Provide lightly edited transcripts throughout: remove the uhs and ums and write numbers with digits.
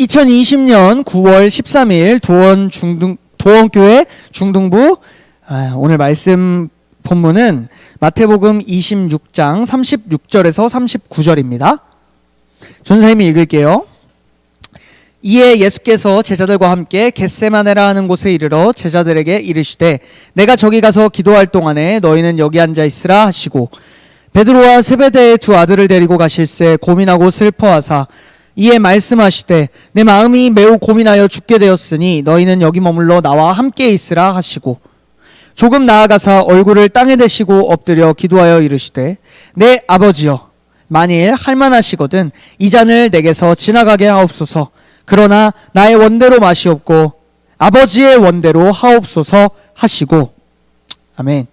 2020년 9월 13일 도원교회 중등부 오늘 말씀 본문은 마태복음 26장 36절에서 39절입니다. 전사님이 읽을게요. 이에 예수께서 제자들과 함께 겟세마네라 하는 곳에 이르러 제자들에게 이르시되 내가 저기 가서 기도할 동안에 너희는 여기 앉아 있으라 하시고 베드로와 세베대의 두 아들을 데리고 가실새 고민하고 슬퍼하사 이에 말씀하시되 내 마음이 매우 고민하여 죽게 되었으니 너희는 여기 머물러 나와 함께 있으라 하시고 조금 나아가사 얼굴을 땅에 대시고 엎드려 기도하여 이르시되 내 아버지여 만일 할만하시거든 이 잔을 내게서 지나가게 하옵소서. 그러나 나의 원대로 마시옵고 아버지의 원대로 하옵소서 하시고. 아멘.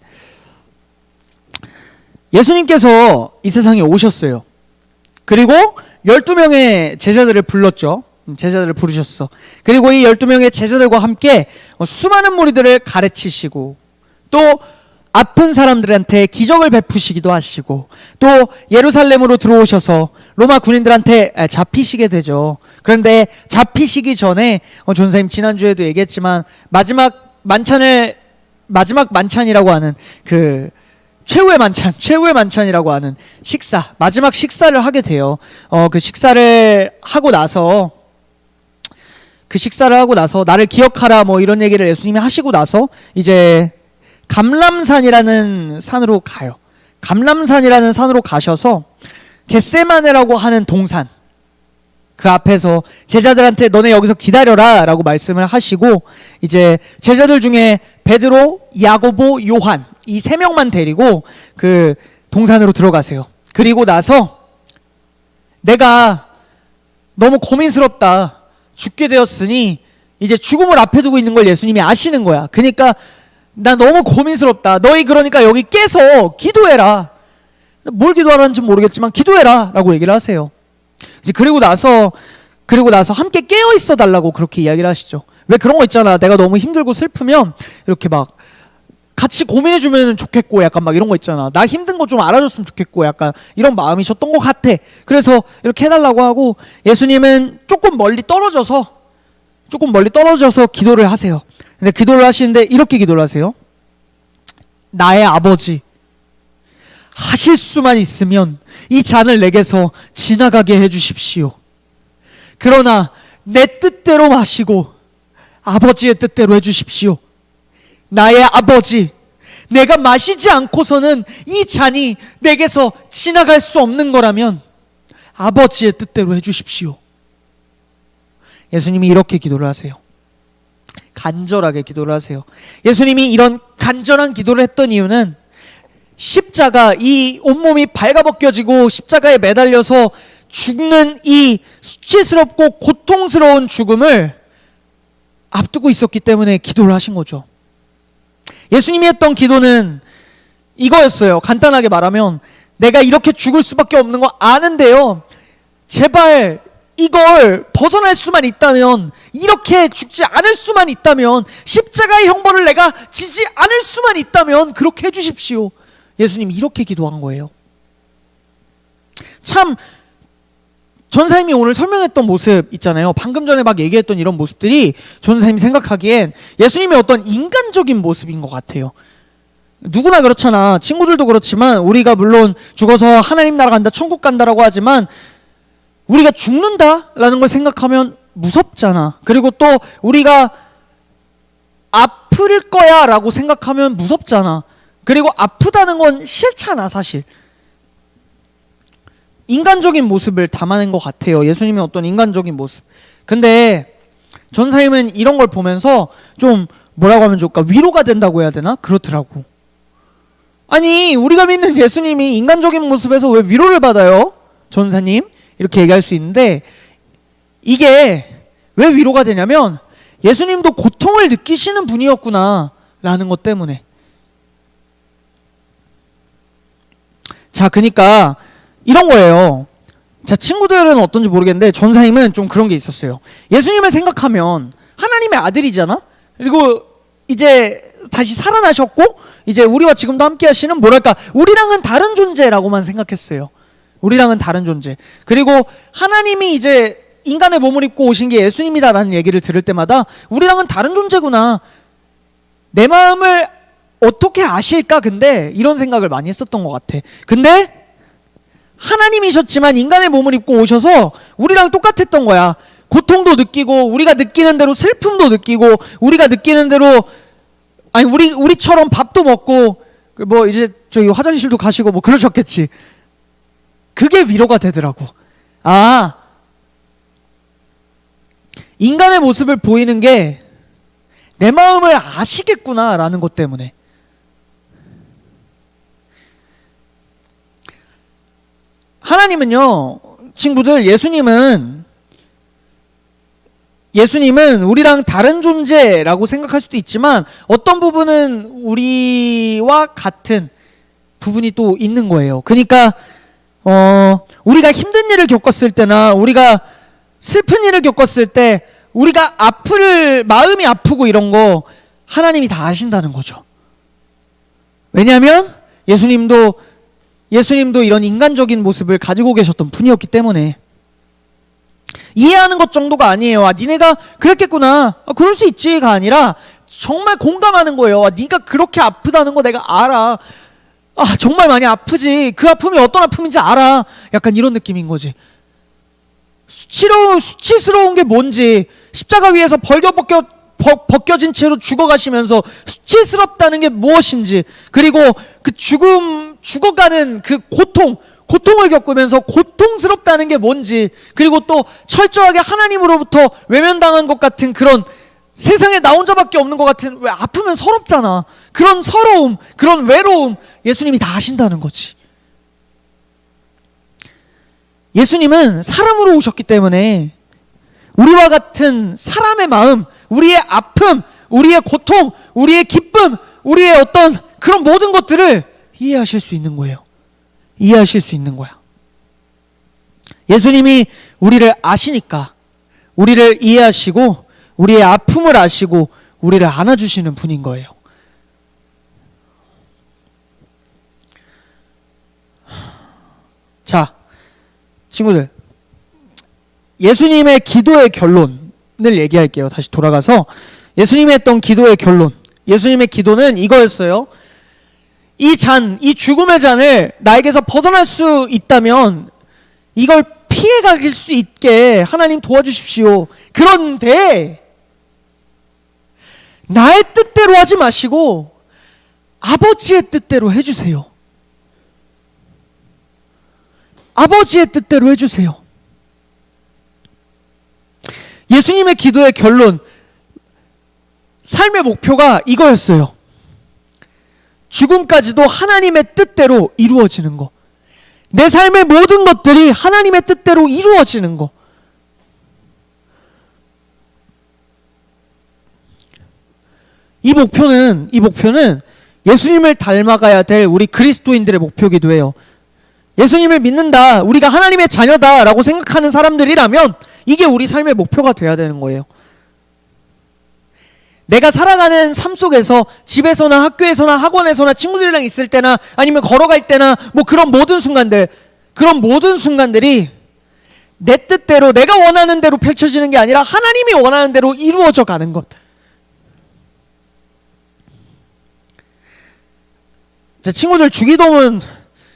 예수님께서 이 세상에 오셨어요. 그리고 12명의 제자들을 불렀죠. 제자들을 부르셨어. 그리고 이 12명의 제자들과 함께 수많은 무리들을 가르치시고 또 아픈 사람들한테 기적을 베푸시기도 하시고 또 예루살렘으로 들어오셔서 로마 군인들한테 잡히시게 되죠. 그런데 잡히시기 전에 전사님 지난주에도 얘기했지만 마지막 만찬이라고 하는 그 최후의 만찬이라고 하는 마지막 식사를 하게 돼요. 그 식사를 하고 나서 나를 기억하라 뭐 이런 얘기를 예수님이 하시고 나서 이제 감람산이라는 산으로 가요. 감람산이라는 산으로 가셔서 겟세마네라고 하는 동산 그 앞에서 제자들한테 너네 여기서 기다려라 라고 말씀을 하시고 이제 제자들 중에 베드로, 야고보, 요한 이 세 명만 데리고 그 동산으로 들어가세요. 그리고 나서 내가 너무 고민스럽다. 죽게 되었으니 이제 죽음을 앞에 두고 있는 걸 예수님이 아시는 거야. 그러니까 나 너무 고민스럽다. 너희 그러니까 여기 깨서 기도해라. 뭘 기도하라는지 모르겠지만 기도해라 라고 얘기를 하세요. 이제 그리고 나서 함께 깨어 있어 달라고 그렇게 이야기를 하시죠. 왜 그런 거 있잖아. 내가 너무 힘들고 슬프면 이렇게 막 같이 고민해 주면 좋겠고 약간 막 이런 거 있잖아. 나 힘든 거 좀 알아줬으면 좋겠고 약간 이런 마음이셨던 것 같아. 그래서 이렇게 해달라고 하고 예수님은 조금 멀리 떨어져서 기도를 하세요. 근데 기도를 하시는데 이렇게 기도를 하세요. 나의 아버지 하실 수만 있으면 이 잔을 내게서 지나가게 해주십시오. 그러나 내 뜻대로 마시고 아버지의 뜻대로 해주십시오. 나의 아버지 내가 마시지 않고서는 이 잔이 내게서 지나갈 수 없는 거라면 아버지의 뜻대로 해주십시오. 예수님이 이렇게 기도를 하세요. 간절하게 기도를 하세요. 예수님이 이런 간절한 기도를 했던 이유는 십자가 이 온몸이 발가벗겨지고 십자가에 매달려서 죽는 이 수치스럽고 고통스러운 죽음을 앞두고 있었기 때문에 기도를 하신 거죠. 예수님이 했던 기도는 이거였어요. 간단하게 말하면 내가 이렇게 죽을 수밖에 없는 거 아는데요. 제발 이걸 벗어날 수만 있다면 이렇게 죽지 않을 수만 있다면 십자가의 형벌을 내가 지지 않을 수만 있다면 그렇게 해주십시오. 예수님 이렇게 기도한 거예요. 참 전사님이 오늘 설명했던 모습 있잖아요. 방금 전에 막 얘기했던 이런 모습들이 전사님이 생각하기엔 예수님의 어떤 인간적인 모습인 것 같아요. 누구나 그렇잖아. 친구들도 그렇지만 우리가 물론 죽어서 하나님 나라 간다 천국 간다라고 하지만 우리가 죽는다라는 걸 생각하면 무섭잖아. 그리고 또 우리가 아플 거야 라고 생각하면 무섭잖아. 그리고 아프다는 건 싫잖아 사실. 인간적인 모습을 담아낸 것 같아요. 예수님의 어떤 인간적인 모습. 근데 전사님은 이런 걸 보면서 좀 뭐라고 하면 좋을까? 위로가 된다고 해야 되나? 그렇더라고. 아니 우리가 믿는 예수님이 인간적인 모습에서 왜 위로를 받아요? 전사님 이렇게 얘기할 수 있는데 이게 왜 위로가 되냐면 예수님도 고통을 느끼시는 분이었구나 라는 것 때문에. 자 그러니까 이런 거예요. 자 친구들은 어떤지 모르겠는데 전사님은 좀 그런 게 있었어요. 예수님을 생각하면 하나님의 아들이잖아. 그리고 이제 다시 살아나셨고 이제 우리와 지금도 함께 하시는 뭐랄까 우리랑은 다른 존재라고만 생각했어요. 우리랑은 다른 존재. 그리고 하나님이 이제 인간의 몸을 입고 오신 게 예수님이다라는 얘기를 들을 때마다 우리랑은 다른 존재구나. 내 마음을 어떻게 아실까? 근데 이런 생각을 많이 했었던 것 같아. 근데 하나님이셨지만 인간의 몸을 입고 오셔서 우리랑 똑같았던 거야. 고통도 느끼고 우리가 느끼는 대로 슬픔도 느끼고 우리가 느끼는 대로 우리처럼 밥도 먹고 뭐 이제 저기 화장실도 가시고 뭐 그러셨겠지. 그게 위로가 되더라고. 아, 인간의 모습을 보이는 게 내 마음을 아시겠구나라는 것 때문에. 하나님은요, 친구들, 예수님은 우리랑 다른 존재라고 생각할 수도 있지만 어떤 부분은 우리와 같은 부분이 또 있는 거예요. 그러니까 우리가 힘든 일을 겪었을 때나 우리가 슬픈 일을 겪었을 때 우리가 마음이 아프고 이런 거 하나님이 다 아신다는 거죠. 왜냐하면 예수님도 이런 인간적인 모습을 가지고 계셨던 분이었기 때문에. 이해하는 것 정도가 아니에요. 아, 니네가 그랬겠구나. 그럴 수 있지가 아니라 정말 공감하는 거예요. 아, 네가 그렇게 아프다는 거 내가 알아. 아, 정말 많이 아프지. 그 아픔이 어떤 아픔인지 알아. 약간 이런 느낌인 거지. 수치스러운 게 뭔지, 십자가 위에서 벗겨진 채로 죽어가시면서 수치스럽다는 게 무엇인지, 그리고 그 죽어가는 그 고통을 겪으면서 고통스럽다는 게 뭔지, 그리고 또 철저하게 하나님으로부터 외면당한 것 같은 그런 세상에 나 혼자밖에 없는 것 같은, 왜 아프면 서럽잖아. 그런 서러움, 그런 외로움, 예수님이 다 아신다는 거지. 예수님은 사람으로 오셨기 때문에 우리와 같은 사람의 마음, 우리의 아픔, 우리의 고통, 우리의 기쁨, 우리의 어떤 그런 모든 것들을 이해하실 수 있는 거예요. 이해하실 수 있는 거야. 예수님이 우리를 아시니까 우리를 이해하시고 우리의 아픔을 아시고 우리를 안아주시는 분인 거예요. 자, 친구들, 예수님의 기도의 결론을 얘기할게요. 다시 돌아가서 예수님이 했던 기도의 결론. 예수님의 기도는 이거였어요. 이 죽음의 잔을 나에게서 벗어날 수 있다면 이걸 피해갈 수 있게 하나님 도와주십시오. 그런데 나의 뜻대로 하지 마시고 아버지의 뜻대로 해주세요. 아버지의 뜻대로 해주세요. 예수님의 기도의 결론, 삶의 목표가 이거였어요. 죽음까지도 하나님의 뜻대로 이루어지는 거. 내 삶의 모든 것들이 하나님의 뜻대로 이루어지는 거. 이 목표는 예수님을 닮아가야 될 우리 그리스도인들의 목표이기도 해요. 예수님을 믿는다, 우리가 하나님의 자녀다라고 생각하는 사람들이라면 이게 우리 삶의 목표가 돼야 되는 거예요. 내가 살아가는 삶 속에서 집에서나 학교에서나 학원에서나 친구들이랑 있을 때나 아니면 걸어갈 때나 뭐 그런 모든 순간들이 내 뜻대로 내가 원하는 대로 펼쳐지는 게 아니라 하나님이 원하는 대로 이루어져 가는 것. 자, 친구들, 주기도문,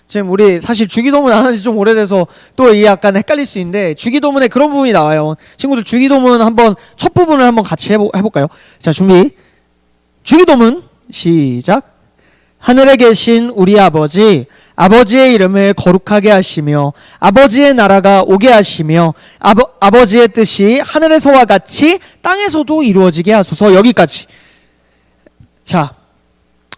지금 우리 사실 주기도문 안 한 지 좀 오래돼서 또 이게 약간 헷갈릴 수 있는데, 주기도문에 그런 부분이 나와요. 친구들, 주기도문 한번 첫 부분을 한번 같이 해볼까요? 자, 준비. 주기도문 시작. 하늘에 계신 우리 아버지, 아버지의 이름을 거룩하게 하시며 아버지의 나라가 오게 하시며 아버지의 뜻이 하늘에서와 같이 땅에서도 이루어지게 하소서. 여기까지. 자,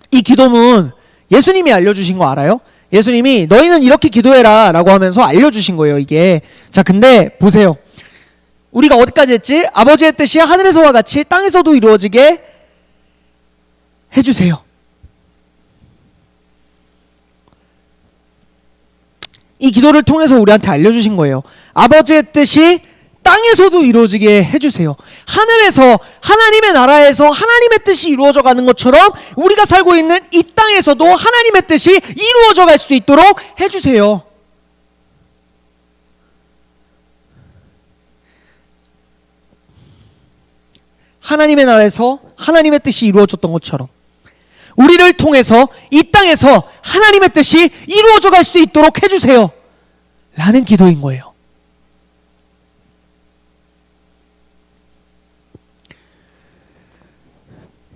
이 기도문 예수님이 알려주신 거 알아요? 예수님이 너희는 이렇게 기도해라 라고 하면서 알려주신 거예요, 이게. 자, 근데 보세요. 우리가 어디까지 했지? 아버지의 뜻이 하늘에서와 같이 땅에서도 이루어지게 해주세요. 이 기도를 통해서 우리한테 알려주신 거예요. 아버지의 뜻이 땅에서도 이루어지게 해주세요. 하늘에서, 하나님의 나라에서 하나님의 뜻이 이루어져 가는 것처럼 우리가 살고 있는 이 땅에서도 하나님의 뜻이 이루어져 갈 수 있도록 해주세요. 하나님의 나라에서 하나님의 뜻이 이루어졌던 것처럼 우리를 통해서 이 땅에서 하나님의 뜻이 이루어져 갈 수 있도록 해주세요 라는 기도인 거예요.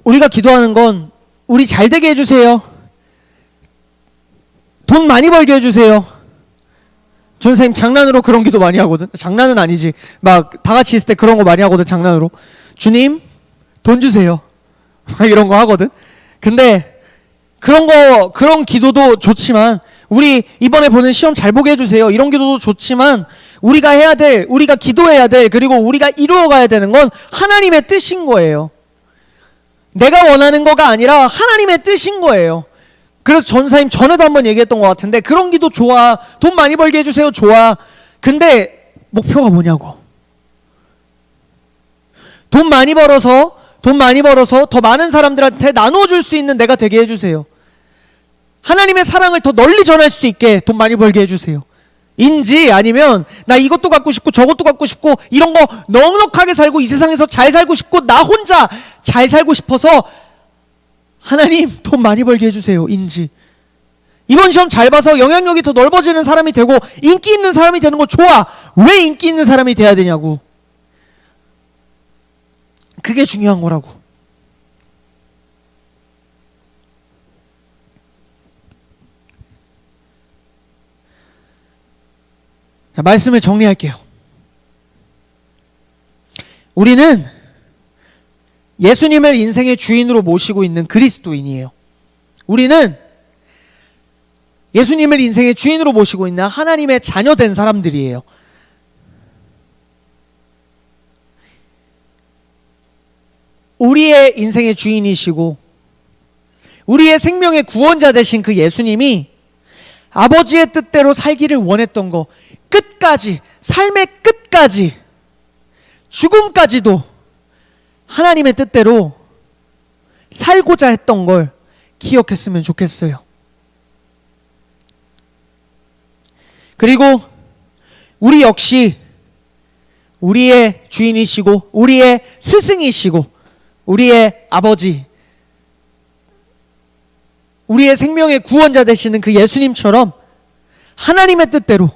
우리가 기도하는 건 우리 잘 되게 해주세요, 돈 많이 벌게 해주세요. 전사님 장난으로 그런 기도 많이 하거든. 장난은 아니지, 막 다 같이 있을 때 그런 거 많이 하거든. 장난으로 주님 돈 주세요 막 이런 거 하거든. 근데 그런 기도도 좋지만, 우리 이번에 보는 시험 잘 보게 해주세요 이런 기도도 좋지만, 우리가 기도해야 될, 그리고 우리가 이루어가야 되는 건 하나님의 뜻인 거예요. 내가 원하는 거가 아니라 하나님의 뜻인 거예요. 그래서 전사님 전에도 한번 얘기했던 것 같은데, 그런 기도 좋아, 돈 많이 벌게 해주세요 좋아. 근데 목표가 뭐냐고. 돈 많이 벌어서 더 많은 사람들한테 나눠줄 수 있는 내가 되게 해주세요. 하나님의 사랑을 더 널리 전할 수 있게 돈 많이 벌게 해주세요 인지, 아니면 나 이것도 갖고 싶고 저것도 갖고 싶고 이런 거 넉넉하게 살고 이 세상에서 잘 살고 싶고 나 혼자 잘 살고 싶어서 하나님 돈 많이 벌게 해주세요 인지. 이번 시험 잘 봐서 영향력이 더 넓어지는 사람이 되고 인기 있는 사람이 되는 거 좋아. 왜 인기 있는 사람이 돼야 되냐고. 그게 중요한 거라고. 자, 말씀을 정리할게요. 우리는 예수님을 인생의 주인으로 모시고 있는 그리스도인이에요. 우리는 예수님을 인생의 주인으로 모시고 있는 하나님의 자녀된 사람들이에요. 우리의 인생의 주인이시고 우리의 생명의 구원자 되신 그 예수님이 아버지의 뜻대로 살기를 원했던 거, 끝까지, 삶의 끝까지, 죽음까지도 하나님의 뜻대로 살고자 했던 걸 기억했으면 좋겠어요. 그리고 우리 역시 우리의 주인이시고 우리의 스승이시고 우리의 아버지, 우리의 생명의 구원자 되시는 그 예수님처럼 하나님의 뜻대로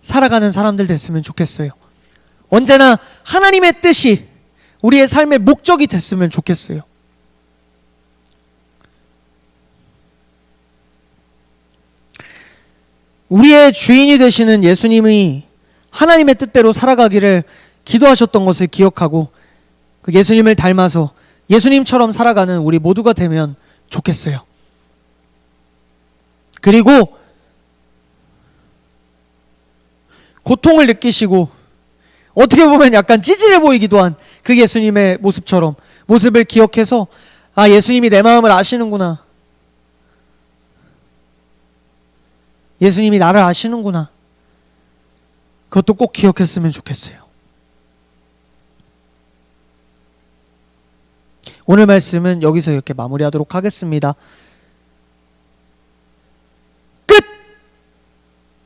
살아가는 사람들 됐으면 좋겠어요. 언제나 하나님의 뜻이 우리의 삶의 목적이 됐으면 좋겠어요. 우리의 주인이 되시는 예수님이 하나님의 뜻대로 살아가기를 기도하셨던 것을 기억하고 그 예수님을 닮아서 예수님처럼 살아가는 우리 모두가 되면 좋겠어요. 그리고 고통을 느끼시고 어떻게 보면 약간 찌질해 보이기도 한 그 예수님의 모습을 기억해서, 아, 예수님이 내 마음을 아시는구나, 예수님이 나를 아시는구나, 그것도 꼭 기억했으면 좋겠어요. 오늘 말씀은 여기서 이렇게 마무리하도록 하겠습니다.